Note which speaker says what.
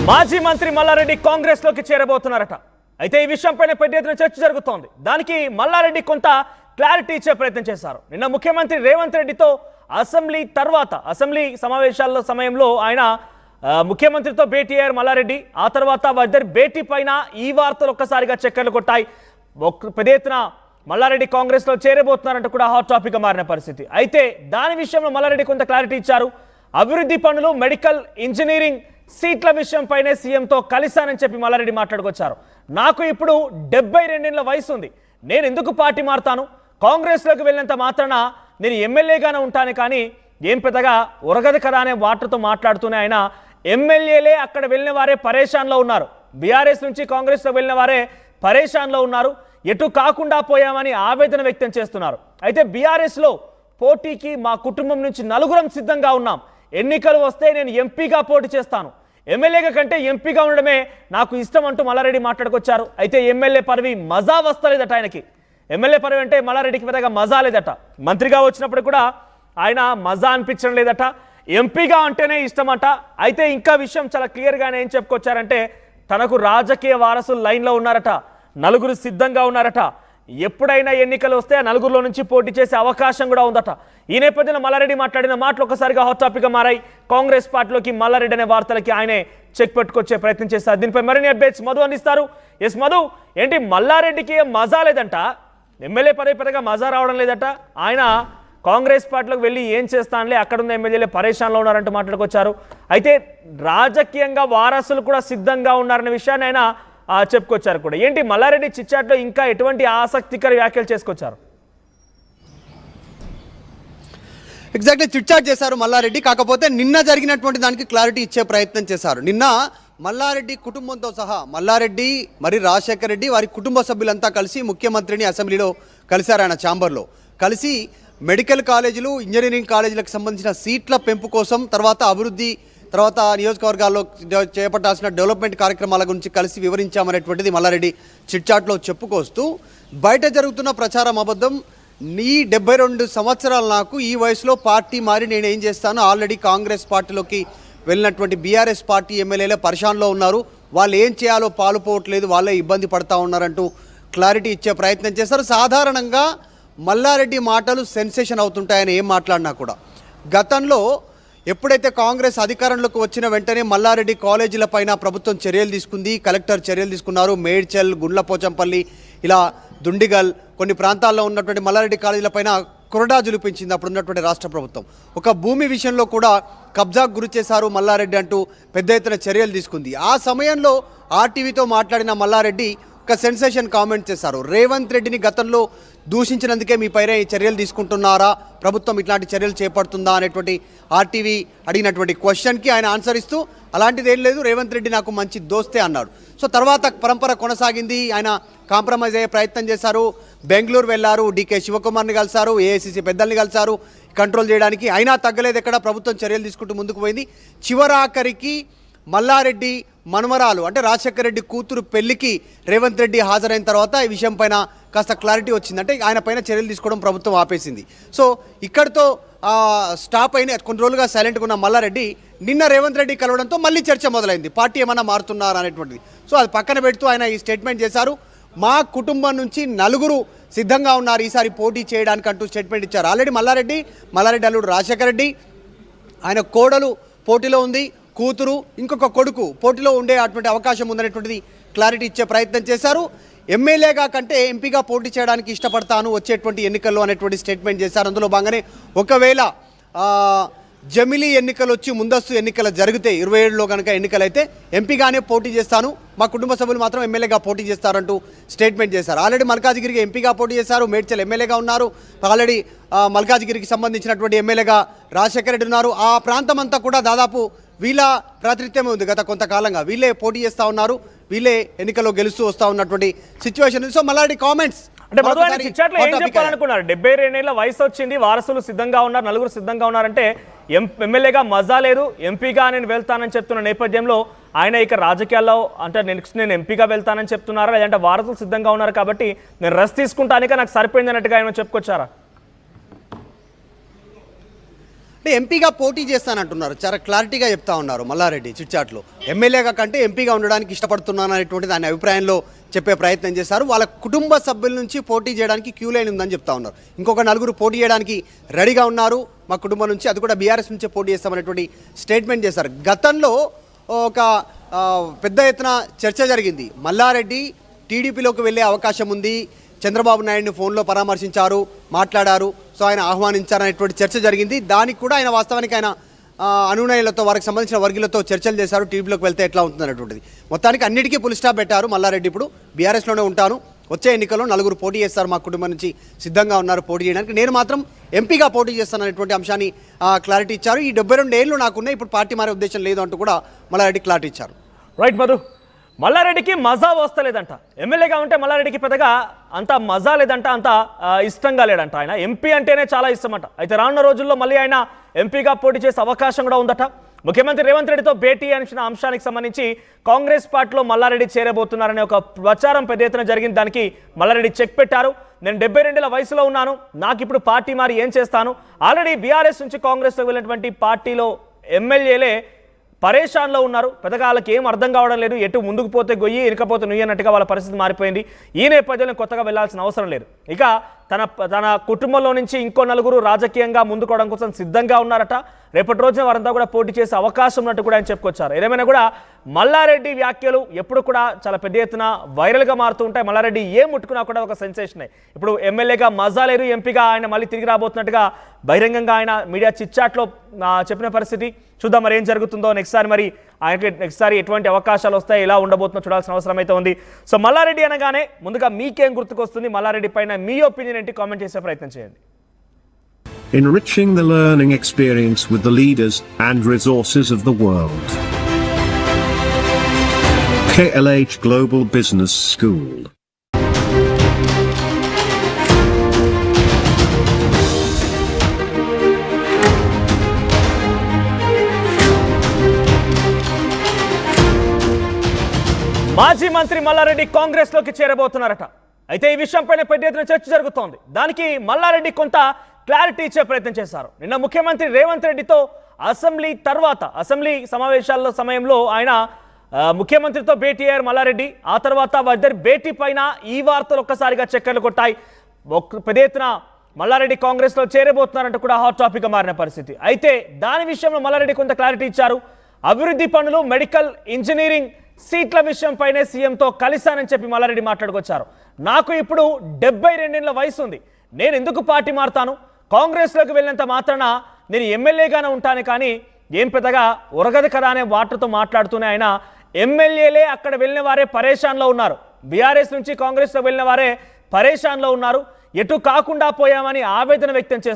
Speaker 1: మాజీ మంత్రి మల్లారెడ్డి కాంగ్రెస్ లోకి చేరబోతున్నారట. అయితే ఈ విషయంపైన పెద్ద ఎత్తున చర్చ జరుగుతోంది. దానికి మల్లారెడ్డి కొంత క్లారిటీ ఇచ్చే ప్రయత్నం చేశారు. నిన్న ముఖ్యమంత్రి రేవంత్ రెడ్డితో అసెంబ్లీ సమావేశాల సమయంలో ఆయన ముఖ్యమంత్రితో భేటీ అయ్యారు మల్లారెడ్డి. ఆ తర్వాత వారిద్దరి భేటీ పైన ఈ వార్తలు ఒక్కసారిగా చక్కర్లు కొట్టాయి. పెద్ద ఎత్తున మల్లారెడ్డి కాంగ్రెస్ లో చేరబోతున్నారంటూ కూడా హాట్ టాపిక్ గా మారిన పరిస్థితి. అయితే దాని విషయంలో మల్లారెడ్డి కొంత క్లారిటీ ఇచ్చారు. అభివృద్ధి పనులు, మెడికల్, ఇంజనీరింగ్ సీట్ల విషయంపైనే సీఎంతో కలిశానని చెప్పి మల్లారెడ్డి మాట్లాడుకొచ్చారు. నాకు ఇప్పుడు 72 వయసు ఉంది, నేను ఎందుకు పార్టీ మారుతాను? కాంగ్రెస్లోకి వెళ్ళినంత మాత్రాన నేను ఎమ్మెల్యేగానే ఉంటాను, కానీ ఏం పెద్దగా ఉరగదు కదా అనే వాటితో మాట్లాడుతూనే ఆయన ఎమ్మెల్యేలే అక్కడ వెళ్ళిన వారే పరేషాన్లో ఉన్నారు, బీఆర్ఎస్ నుంచి కాంగ్రెస్లో వెళ్ళిన వారే పరేషాన్లో ఉన్నారు, ఎటు కాకుండా పోయామని ఆవేదన వ్యక్తం చేస్తున్నారు. అయితే బీఆర్ఎస్లో పోటీకి మా కుటుంబం నుంచి 4 సిద్ధంగా ఉన్నాం. ఎన్నికలు వస్తే నేను ఎంపీగా పోటీ చేస్తాను, ఎమ్మెల్యేగా కంటే ఎంపీగా ఉండడమే నాకు ఇష్టం అంటూ మల్లారెడ్డి మాట్లాడుకొచ్చారు. అయితే ఎమ్మెల్యే పదవి మజా వస్తలేదట ఆయనకి. ఎమ్మెల్యే పదవి అంటే మల్లారెడ్డికి పెద్దగా మజా లేదట. మంత్రిగా వచ్చినప్పుడు కూడా ఆయన మజా అనిపించడం లేదట, ఎంపీగా అంటేనే ఇష్టమట. అయితే ఇంకా విషయం చాలా క్లియర్గానే ఏం చెప్పుకొచ్చారంటే తనకు రాజకీయ వారసులు లైన్లో ఉన్నారట, 4 సిద్ధంగా ఉన్నారట. ఎప్పుడైనా ఎన్నికలు వస్తే ఆ 4లో నుంచి పోటీ చేసే అవకాశం కూడా ఉందట. ఈ నేపథ్యంలో మల్లారెడ్డి మాట్లాడిన మాటలు ఒకసారిగా హాట్ టాపిక్గా మారాయి. కాంగ్రెస్ పార్టీలోకి మల్లారెడ్డి అనే వార్తలకి ఆయనే చెక్ పెట్టుకొచ్చే ప్రయత్నం చేస్తారు. దీనిపై మరిన్ని అప్డేట్స్ మధు అందిస్తారు. ఎస్ మధు, ఏంటి మల్లారెడ్డికి మజా లేదంట, ఎమ్మెల్యే పదవి పెద్దగా మజా రావడం లేదట, ఆయన కాంగ్రెస్ పార్టీలోకి వెళ్ళి ఏం చేస్తానులే, అక్కడున్న ఎమ్మెల్యేలే పరేషాన్లో ఉన్నారంటూ మాట్లాడుకొచ్చారు. అయితే రాజకీయంగా వారసులు కూడా సిద్ధంగా ఉన్నారనే విషయాన్ని ఆయన చెప్పుకొచ్చారు కూడా. ఏంటి మల్లారెడ్డి చిట్చాట్లో ఇంకా ఎటువంటి ఆసక్తికర వ్యాఖ్యలు చేసుకొచ్చారు?
Speaker 2: ఎగ్జాక్ట్లీ చిట్చాట్ చేశారు మల్లారెడ్డి. కాకపోతే నిన్న జరిగినటువంటి దానికి క్లారిటీ ఇచ్చే ప్రయత్నం చేశారు. నిన్న మల్లారెడ్డి కుటుంబంతో సహా మల్లారెడ్డి మరి రాజశేఖర రెడ్డి వారి కుటుంబ సభ్యులంతా కలిసి ముఖ్యమంత్రిని అసెంబ్లీలో కలిశారు. ఆయన ఛాంబర్లో కలిసి మెడికల్ కాలేజీలు, ఇంజనీరింగ్ కాలేజీలకు సంబంధించిన సీట్ల పెంపు కోసం, తర్వాత అభివృద్ధి, తర్వాత నియోజకవర్గాల్లో చేపట్టాల్సిన డెవలప్మెంట్ కార్యక్రమాల గురించి కలిసి వివరించామనేటువంటిది మల్లారెడ్డి చిట్చాట్లో చెప్పుకొస్తూ, బయట జరుగుతున్న ప్రచారం అబద్ధం, ఈ 72 సంవత్సరాలు నాకు, ఈ వయసులో పార్టీ మారి నేను ఏం చేస్తాను, ఆల్రెడీ కాంగ్రెస్ పార్టీలోకి వెళ్ళినటువంటి బీఆర్ఎస్ పార్టీ ఎమ్మెల్యేలే పరిశాన్లో ఉన్నారు, వాళ్ళు ఏం చేయాలో పాలుపోవట్లేదు, వాళ్ళే ఇబ్బంది పడతా ఉన్నారంటూ క్లారిటీ ఇచ్చే ప్రయత్నం చేశారు. సాధారణంగా మల్లారెడ్డి మాటలు సెన్సేషన్ అవుతుంటాయని ఏం మాట్లాడినా కూడా, గతంలో ఎప్పుడైతే కాంగ్రెస్ అధికారంలోకి వచ్చిన వెంటనే మల్లారెడ్డి కాలేజీల పైన ప్రభుత్వం చర్యలు తీసుకుంది, కలెక్టర్ చర్యలు తీసుకున్నారు. మేడ్చల్, గుండ్లపోచంపల్లి, ఇలా దుండిగల్ కొన్ని ప్రాంతాల్లో ఉన్నటువంటి మల్లారెడ్డి కాలేజీల పైన కొరడా జులిపించింది అప్పుడు ఉన్నటువంటి రాష్ట్ర ప్రభుత్వం. ఒక భూమి విషయంలో కూడా కబ్జాకు గురి చేశారు మల్లారెడ్డి అంటూ పెద్ద ఎత్తున చర్యలు తీసుకుంది. ఆ సమయంలో ఆర్టీవీతో మాట్లాడిన మల్లారెడ్డి ఒక సెన్సేషన్ కామెంట్ చేశారు. రేవంత్ రెడ్డిని గతంలో దూషించినందుకే మీ పైన చర్యలు తీసుకుంటున్నారా, ప్రభుత్వం ఇట్లాంటి చర్యలు చేపడుతుందా అనేటువంటి ఆర్టీవీ అడిగినటువంటి క్వశ్చన్కి ఆయన ఆన్సర్ ఇస్తూ అలాంటిది ఏం లేదు, రేవంత్ రెడ్డి నాకు మంచి దోస్తే అన్నాడు. సో తర్వాత పరంపర కొనసాగింది. ఆయన కాంప్రమైజ్ అయ్యే ప్రయత్నం చేశారు, బెంగళూరు వెళ్ళారు, డీకే శివకుమార్ని కలిశారు, ఏఐసిసి పెద్దల్ని కలిశారు కంట్రోల్ చేయడానికి. అయినా తగ్గలేదు, ఎక్కడ ప్రభుత్వం చర్యలు తీసుకుంటూ ముందుకు పోయింది. చివరాఖరికి మల్లారెడ్డి మనమరాలు అంటే రాజశేఖర రెడ్డి కూతురు పెళ్లికి రేవంత్ రెడ్డి హాజరైన తర్వాత ఈ విషయం పైన కాస్త క్లారిటీ వచ్చింది. అంటే ఆయన పైన చర్యలు తీసుకోవడం ప్రభుత్వం ఆపేసింది. సో ఇక్కడితో స్టాప్ అయిన కొన్ని రోజులుగా సైలెంట్గా ఉన్న మల్లారెడ్డి నిన్న రేవంత్ రెడ్డి కలవడంతో మళ్ళీ చర్చ మొదలైంది, పార్టీ ఏమన్నా మారుతున్నారా అనేటువంటిది. సో అది పక్కన పెడుతూ ఆయన ఈ స్టేట్మెంట్ చేశారు. మా కుటుంబం నుంచి 4 సిద్ధంగా ఉన్నారు ఈసారి పోటీ చేయడానికి అంటూ స్టేట్మెంట్ ఇచ్చారు. ఆల్రెడీ మల్లారెడ్డి అల్లుడు రాజశేఖర రెడ్డి, ఆయన కోడలు పోటీలో ఉంది, కూతురు, ఇంకొక కొడుకు పోటీలో ఉండే అటువంటి అవకాశం ఉందనేటువంటిది క్లారిటీ ఇచ్చే ప్రయత్నం చేశారు. ఎమ్మెల్యేగా కంటే ఎంపీగా పోటీ చేయడానికి ఇష్టపడతాను వచ్చేటువంటి ఎన్నికల్లో అనేటువంటి స్టేట్మెంట్ చేశారు. అందులో భాగంగానే ఒకవేళ జమిలీ ఎన్నికలు వచ్చి ముందస్తు ఎన్నికలు జరిగితే 27లో కనుక ఎన్నికలైతే ఎంపీగానే పోటీ చేస్తాను, మా కుటుంబ సభ్యులు మాత్రం ఎమ్మెల్యేగా పోటీ చేస్తారంటూ స్టేట్మెంట్ చేశారు. ఆల్రెడీ మల్కాజిగిరికి ఎంపీగా పోటీ చేశారు, మేడ్చల్ ఎమ్మెల్యేగా ఉన్నారు, ఆల్రెడీ మల్కాజిగిరికి సంబంధించినటువంటి ఎమ్మెల్యేగా రాజశేఖర రెడ్డి ఉన్నారు. ఆ ప్రాంతం అంతా కూడా దాదాపు వీళ్ళ ప్రాతినిధ్యమే ఉంది. గత కొంతకాలంగా వీళ్ళే పోటీ చేస్తూ ఉన్నారు, వీళ్ళే ఎన్నికల్లో గెలుస్తూ వస్తూ ఉన్నటువంటి సిచ్యువేషన్. సో మల్లారెడ్డి కామెంట్స్
Speaker 1: అంటే చిట్చాట్లో ఏం చెప్పాలనుకున్నారు? 72 వయసు వచ్చింది, వారసులు సిద్ధంగా ఉన్నారు, 4 సిద్ధంగా ఉన్నారంటే ఎమ్మెల్యేగా మజా లేదు, ఎంపీగా నేను వెళ్తానని చెప్తున్న నేపథ్యంలో ఆయన ఇక రాజకీయాల్లో అంటే నెక్స్ట్ నేను ఎంపీగా వెళ్తానని చెప్తున్నారా, లేదంటే వారసులు సిద్ధంగా ఉన్నారు కాబట్టి నేను రెస్ట్ తీసుకుంటానిక నాకు సరిపోయింది అన్నట్టుగా ఆయన చెప్పుకొచ్చారా?
Speaker 2: అంటే ఎంపీగా పోటీ చేస్తానంటున్నారు, చాలా క్లారిటీగా చెప్తా ఉన్నారు మల్లారెడ్డి చిట్చాట్లో. ఎమ్మెల్యేగా కంటే ఎంపీగా ఉండడానికి ఇష్టపడుతున్నాను అనేటువంటి దాని అభిప్రాయంలో చెప్పే ప్రయత్నం చేశారు. వాళ్ళ కుటుంబ సభ్యుల నుంచి పోటీ చేయడానికి క్యూ లైన్ ఉందని చెప్తా ఉన్నారు. ఇంకొక నలుగురు పోటీ చేయడానికి రెడీగా ఉన్నారు మా కుటుంబం నుంచి, అది కూడా బీఆర్ఎస్ నుంచే పోటీ చేస్తామనేటువంటి స్టేట్మెంట్ చేశారు. గతంలో ఒక పెద్ద ఎత్తున చర్చ జరిగింది, మల్లారెడ్డి టీడీపీలోకి వెళ్ళే అవకాశం ఉంది, చంద్రబాబు నాయుడిని ఫోన్లో పరామర్శించారు, మాట్లాడారు, సో ఆయన ఆహ్వానించారనేటువంటి చర్చ జరిగింది. దానికి కూడా ఆయన వాస్తవానికి ఆయన అనునయులతో వారికి సంబంధించిన వర్గీయులతో చర్చలు చేశారు, టీడీపీలోకి వెళ్తే ఎట్లా ఉంటుంది అనేటువంటిది. మొత్తానికి అన్నిటికీ పుల్ స్టాప్ పెట్టారు మల్లారెడ్డి. ఇప్పుడు బీఆర్ఎస్లోనే ఉంటాను, వచ్చే ఎన్నికల్లో నలుగురు పోటీ చేస్తారు, మా కుటుంబం నుంచి సిద్ధంగా ఉన్నారు పోటీ చేయడానికి, నేను మాత్రం ఎంపీగా పోటీ చేస్తాననేటువంటి అంశాన్ని క్లారిటీ ఇచ్చారు. ఈ 72 ఏళ్ళు నాకున్నాయి, ఇప్పుడు పార్టీ మారే ఉద్దేశం లేదు అంటూ కూడా మల్లారెడ్డి క్లారిటీ ఇచ్చారు.
Speaker 1: రైట్ మధు, మల్లారెడ్డికి మజా వస్తలేదంట. ఎమ్మెల్యేగా ఉంటే మల్లారెడ్డికి పెద్దగా అంత మజా లేదంట, అంత ఇష్టంగా లేడంట. ఆయన ఎంపీ అంటేనే చాలా ఇష్టమంట. అయితే రానున్న రోజుల్లో మళ్ళీ ఆయన ఎంపీగా పోటీ చేసే అవకాశం కూడా ఉందట. ముఖ్యమంత్రి రేవంత్ రెడ్డితో భేటీ అనిచిన అంశానికి సంబంధించి కాంగ్రెస్ పార్టీలో మల్లారెడ్డి చేరబోతున్నారనే ఒక ప్రచారం పెద్ద ఎత్తున జరిగింది. దానికి మల్లారెడ్డి చెక్ పెట్టారు. నేను 72 వయసులో ఉన్నాను, నాకు ఇప్పుడు పార్టీ మారి ఏం చేస్తాను, ఆల్రెడీ బీఆర్ఎస్ నుంచి కాంగ్రెస్లో వెళ్ళినటువంటి పార్టీలో ఎమ్మెల్యేలే పరేషాన్లో ఉన్నారు, పెద్దగా వాళ్ళకి ఏం అర్థం కావడం లేదు, ఎటు ముందుకు పోతే గొయ్యి ఇనకపోతే నుయ్యి అన్నట్టుగా వాళ్ళ పరిస్థితి మారిపోయింది. ఈ నేపథ్యంలో కొత్తగా వెళ్లాల్సిన అవసరం లేదు. ఇక తన కుటుంబంలో నుంచి ఇంకో నలుగురు రాజకీయంగా ముందుకోవడం కోసం సిద్ధంగా ఉన్నారట. రేపటి రోజున వారంతా కూడా పోటీ చేసే అవకాశం ఉన్నట్టు కూడా ఆయన చెప్పుకొచ్చారు. ఏదేమైనా కూడా మల్లారెడ్డి వ్యాఖ్యలు ఎప్పుడు కూడా చాలా పెద్ద ఎత్తున వైరల్గా మారుతూ ఉంటాయి. మల్లారెడ్డి ఏ ముట్టుకున్నా కూడా ఒక సెన్సేషనే. ఇప్పుడు ఎమ్మెల్యేగా మజా లేదు, ఎంపీగా ఆయన మళ్ళీ తిరిగి రాబోతున్నట్టుగా బహిరంగంగా ఆయన మీడియా చిట్చాట్లో చెప్పిన పరిస్థితి. చూద్దాం మరి ఏం జరుగుతుందో నెక్స్ట్ సారి, మరి ఆయనకి నెక్స్ట్ సారి ఎటువంటి అవకాశాలు వస్తాయి, ఎలా ఉండబోతుందో చూడాల్సిన అవసరం అయితే ఉంది. సో మల్లారెడ్డి అనగానే ముందుగా మీకేం గుర్తుకొస్తుంది, మల్లారెడ్డి పైన మీ ఒపీనియన్ ఏంటి, కామెంట్ చేసే ప్రయత్నం చేయండి.
Speaker 3: Enriching the learning experience with the leaders and resources of the world. KLH Global Business School.
Speaker 1: మాజీ మంత్రి మల్లారెడ్డి కాంగ్రెస్ లోకి చేరబోతున్నారట. అయితే ఈ విషయంపైన పెద్ద ఎత్తున చర్చ జరుగుతోంది. దానికి మల్లారెడ్డి కొంత క్లారిటీ ఇచ్చే ప్రయత్నం చేశారు. నిన్న ముఖ్యమంత్రి రేవంత్ రెడ్డితో అసెంబ్లీ సమావేశాల సమయంలో ఆయన ముఖ్యమంత్రితో భేటీ అయ్యారు మల్లారెడ్డి. ఆ తర్వాత వారిద్దరి భేటీ పైన ఈ వార్తలు ఒక్కసారిగా చక్కర్లు కొట్టాయి. పెద్ద ఎత్తున మల్లారెడ్డి కాంగ్రెస్లో చేరబోతున్నారంటూ కూడా హాట్ టాపిక్గా మారిన పరిస్థితి. అయితే దాని విషయంలో మల్లారెడ్డి కొంత క్లారిటీ ఇచ్చారు. అభివృద్ధి పనులు, మెడికల్, ఇంజనీరింగ్ సీట్ల విషయంపైనే సీఎంతో కలిశానని చెప్పి మల్లారెడ్డి మాట్లాడుకొచ్చారు. నాకు ఇప్పుడు 72 వయసు ఉంది, నేను ఎందుకు పార్టీ మారుతాను, కాంగ్రెస్లోకి వెళ్ళినంత మాత్రాన నేను ఎమ్మెల్యేగానే ఉంటాను, కానీ ఏం పెద్దగా ఉరగదు కదా అనే వాటితో మాట్లాడుతూనే ఆయన ఎమ్మెల్యేలే అక్కడ వెళ్ళిన వారే పరేషాన్లో ఉన్నారు, బీఆర్ఎస్ నుంచి కాంగ్రెస్లో వెళ్ళిన వారే పరేషాన్లో ఉన్నారు, ఎటు కాకుండా పోయామని ఆవేదన వ్యక్తం చేస్తారు.